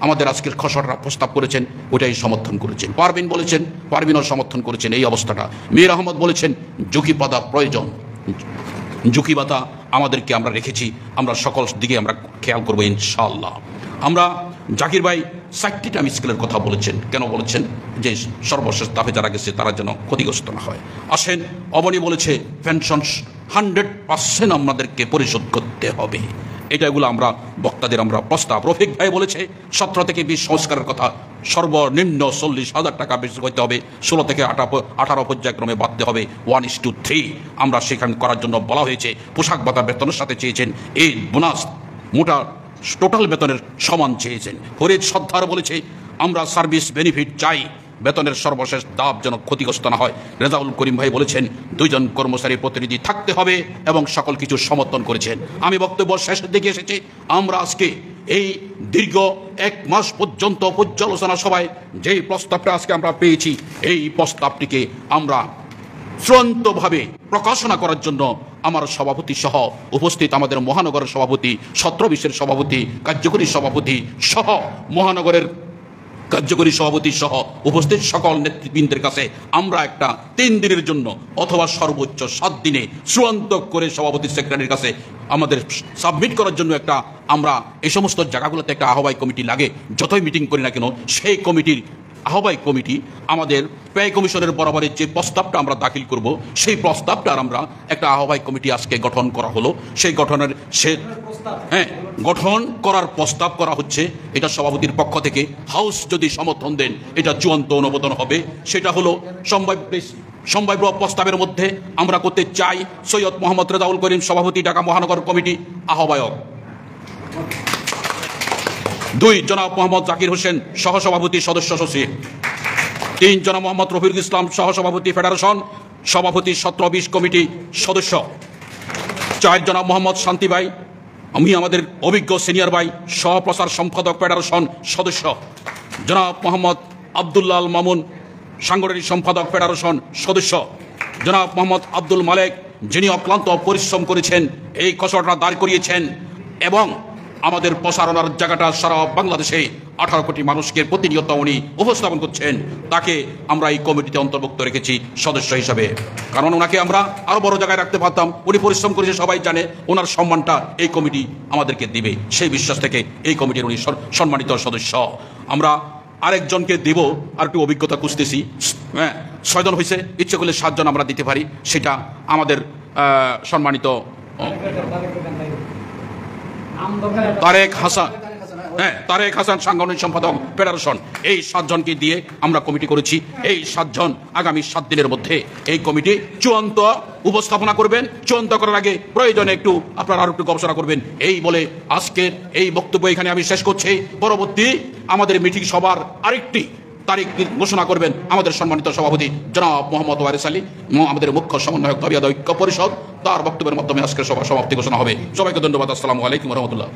আমাদের আজকের খসড়া প্রস্তাব করেছেন ওটাই সমর্থন করেছেন। পারভিন বলেছেন, পারভিনও সমর্থন করেছেন এই অবস্থাটা। মীর আহমদ বলেছেন ঝুঁকি পাতা প্রয়োজন, ঝুঁকি পাতা আমাদেরকে আমরা রেখেছি, আমরা সকল দিকে আমরা খেয়াল করবো ইনশাআল্লাহ। আমরা জাকির ভাই 4টি স্কুলের কথা বলেছেন, কেন বলেছেন? যে সর্বশেষ দাফে যারা গেছে তারা যেন ক্ষতিগ্রস্ত না হয়। আসেন, অবনী বলেছে পেনশন 100% আমাদেরকে পরিশোধ করতে হবে। এটাগুলো আমরা বক্তাদের আমরা প্রস্তাব। রফিক ভাই বলেছে 17 থেকে 20 সংস্কারের কথা, সর্বনিম্ন 40,000 টাকা বেশি করতে হবে, 16 থেকে 18 পর্যায়ক্রমে বাড়তে হবে 1:3। আমরা সেখানে করার জন্য বলা হয়েছে। পোশাক ভাতা বেতনের সাথে চেয়েছেন এই বোনাস মোটা টোটাল বেতনের সমান চেয়েছেন। ফরিদ সর্দার বলেছে আমরা সার্ভিস বেনিফিট চাই, বেতনের সর্বশেষ দাব যেন ক্ষতিগ্রস্ত না হয়। রেজাউল করিম ভাই বলেছেন 2 জন কর্মচারী প্রতিনিধি থাকতে হবে এবং সকল কিছু সমর্থন করেছেন। আমি বক্তব্য শেষের দিকে এসেছি। আমরা আজকে এই দীর্ঘ 1 মাস পর্যন্ত পর্যালোচনা সভায় যেই প্রস্তাবটা আজকে আমরা পেয়েছি, এই প্রস্তাবটিকে আমরা চূড়ান্তভাবে প্রকাশনা করার জন্য আমার সভাপতি সহ উপস্থিত আমাদের মহানগরের সভাপতি, 17-20-এর সভাপতি, কার্যকরী সভাপতি সহ মহানগরের কার্যকরী সভাপতি সহ উপস্থিত সকল নেতৃবৃন্দের কাছে আমরা একটা 3 দিনের জন্য অথবা সর্বোচ্চ 7 দিনে চূড়ান্ত করে সভাপতি সেক্রেটারির কাছে আমাদের সাবমিট করার জন্য একটা আমরা এই সমস্ত জায়গাগুলোতে একটা আহ্বায়ক কমিটি লাগে, যতই মিটিং করি না কেন সেই কমিটির আহ্বায়ক কমিটি আমাদের ব্যয় কমিশনের বরাবরের যে প্রস্তাবটা আমরা দাখিল করব, সেই প্রস্তাবটার আমরা একটা আহ্বায়ক কমিটি আজকে গঠন করা হলো। সেই গঠনের গঠন করার প্রস্তাব করা হচ্ছে। এটা সভাপতির পক্ষ থেকে হাউস যদি সমর্থন দেন এটা চূড়ান্ত অনুমোদন হবে। সেটা হলো সম্ভাব্য প্রস্তাবের মধ্যে আমরা করতে চাই সৈয়দ মোহাম্মদ রেজাউল করিম সভাপতি, ঢাকা মহানগর কমিটি আহ্বায়ক। 2 জনাব মোহাম্মদ জাকির হোসেন সহসভাপতি সদস্য সচিব। 3 জনাব মোহাম্মদ রফিকুল ইসলাম সহসভাপতি ফেডারেশন, সভাপতি 17-20 কমিটি সদস্য। 4 জনাব মোহাম্মদ শান্তি ভাই, আমি আমাদের অভিজ্ঞ সিনিয়র ভাই, সহপ্রচার সম্পাদক ফেডারেশন সদস্য। জনাব মোহাম্মদ আব্দুল্লাহ মামুন, সাংগঠনিক সম্পাদক ফেডারেশন সদস্য। জনাব মোহাম্মদ আব্দুল মালেক, যিনি অক্লান্ত পরিশ্রম করেছেন, এই খসড়াটা দাঁড় করিয়েছেন এবং আমাদের প্রসারণার জায়গাটা সারা বাংলাদেশে 18 কোটি মানুষকে প্রতিনিয়ত উনি উপস্থাপন করছেন, তাকে আমরা এই কমিটিতে অন্তর্ভুক্ত রেখেছি সদস্য হিসাবে। কারণ ওনাকে আমরা আরো বড় জায়গায় রাখতে পারতাম, উনি পরিশ্রম করেছে, সবাই জানে, ওনার সম্মানটা এই কমিটি আমাদেরকে দিবে, সেই বিশ্বাস থেকে এই কমিটির উনি সম্মানিত সদস্য। আমরা আরেকজনকে দেব, আর একটু অভিজ্ঞতা খুঁজতেছি। 6 জন হয়েছে, ইচ্ছে করলে 7 জন আমরা দিতে পারি। সেটা আমাদের সম্মানিত তারেক হাসান সাংগঠনিক সম্পাদক ফেডারেশন, এই 7 জনকে দিয়ে আমরা কমিটি করেছি। এই 7 জন আগামী 7 দিনের মধ্যে এই কমিটি চূড়ান্ত উপস্থাপনা করবেন। চূড়ান্ত করার আগে প্রয়োজনে একটু আপনারা আরো একটু গবেষণা করবেন। এই বলে আজকের এই বক্তব্য এখানে আমি শেষ করছি। পরবর্তী আমাদের মিটিং সভার আরেকটি তারিখ ঘোষণা করবেন আমাদের সম্মানিত সভাপতি জনাব মোহাম্মদ ওয়ারিস আলী, আমাদের মুখ্য সমন্বয়ক দাবিয়াদ ঐক্য পরিষদ। তার বক্তব্যের মাধ্যমে আজকের সভা সমাপ্তি ঘোষণা হবে। সবাইকে ধন্যবাদ। আসসালামু আলাইকুম ওয়া রাহমাতুল্লাহ।